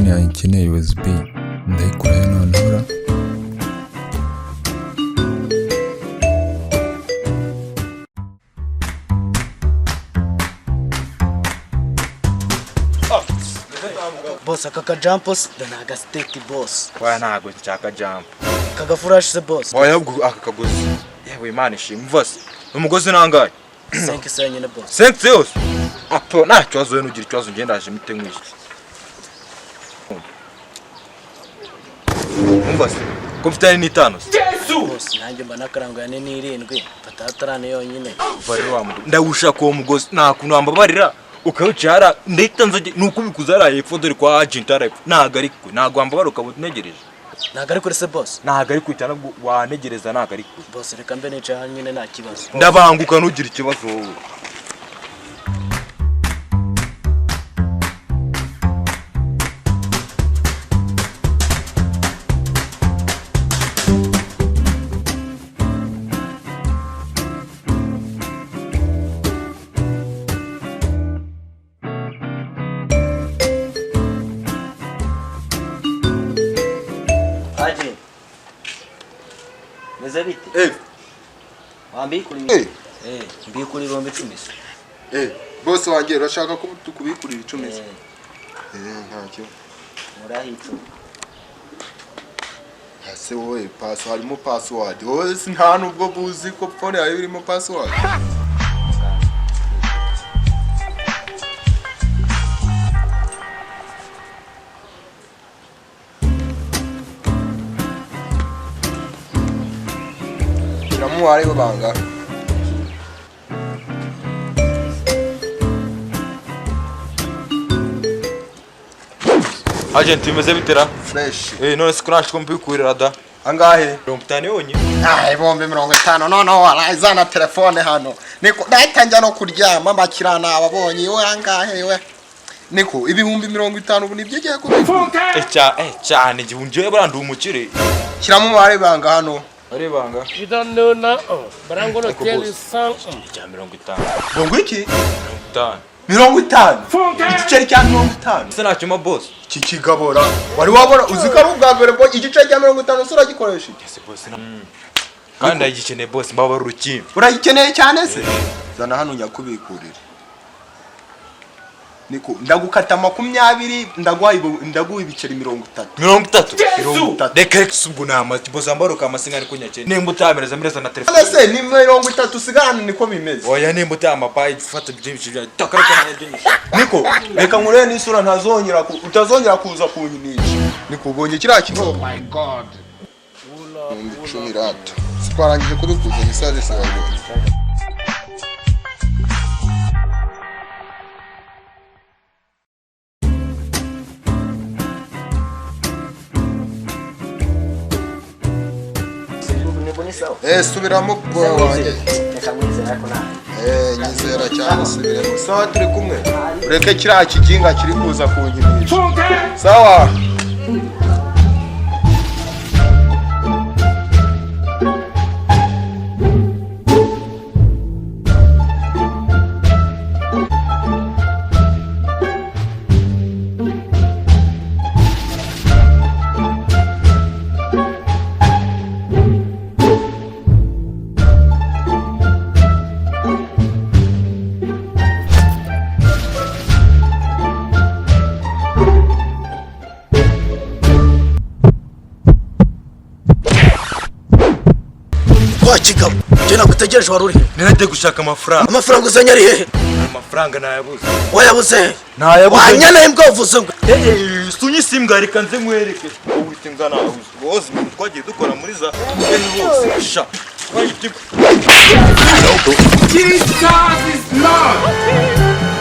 telefone yanjye ikeneye USB ndayikurayo noneho. Boss aka jumpos ndanaga steak boss. Waya ntago nshaka jump. Kaga flash se boss. Waya aka kagozi. Yewe Imana ishimwe vose. Umugozi nangaye. 5 senyine boss. 5 yose. Apo nta cyazo nugira icyazo ngendaje mite nkwishi. Umvase. Komfitani ni 5. Boss nanjye mba nakarango ya 7 fatatarane yonyine. Bari wa mudu. Ndawusha ko umugozi nta kuntu ambabarira. Ukawucara ndayitanze nuko bikuzara yepfo dore kwa agent arepfo naga ariko nago ambabara ukabunegereje naga ariko se boss naga ariko cyane wanegereza naga ariko boss reka mbe nice hanyine nta kibazo ndabanguka nugira ikibazo wowe Mezabite wambi kuri mbi kuri bombe 10 boss wanjye urashaka ko tukubikurira 10 ntacyo murahico hase wowe harimo password wowe nta nubwo buzi ko phone yawe irimo password Namuwari w'ibanga agent imeze bitera fresh none scratch kombikurira da angahe 50 yonye bombe 50 no warazana telefone hano niko ndatangira no kuryama makirana ababonye we angahe we niko ibihumbi 50 ubu nibyo giye kubika cyane gihunje barandi umukire kiramo umubare banga hano ari banga you don't know now but I'm going to tell you something ya 50 bongo iki 50 igiceri cya 50 se nacyo boss iki kigabora wari wabona uzika rubwa mbere bo igiceri cya 50 sura gikoresha ese boss kandi agikeneye boss mbaba ruki uragikeneye cyane se zana hano nyakubikurira niko ndagukata 20 ndaguha ibiceri 30 reka subwo nama boss ambaruka amasinga ari kunyakene nimba utamereza mireza na telefone ese ni 30 sigana niko bimeze oya nimba utama pay fata byinshi bya takaraka byinshi niko reka nkure n'isura utazongera kuza kunyinisha niko ubonye kiriya kigo oh my god ula rato twarangije kubikuza misaje se wabonye subiramo kwa wanjye nyizera cyane subiramo sawa turi kumwe ureke kiriya kiginga kiri kuza kunyinisha sawa Wachika je nagutegereje waruri nirate gushaka amafaranga uzanya ari hehe amafaranga nayabuze wayabuze nayabuze wanyana imbwa uvuze ngo sunyisimbwa reka nze mwereke uwite ngana bose twagiye dukora muri za bose sha Jesus is Lord.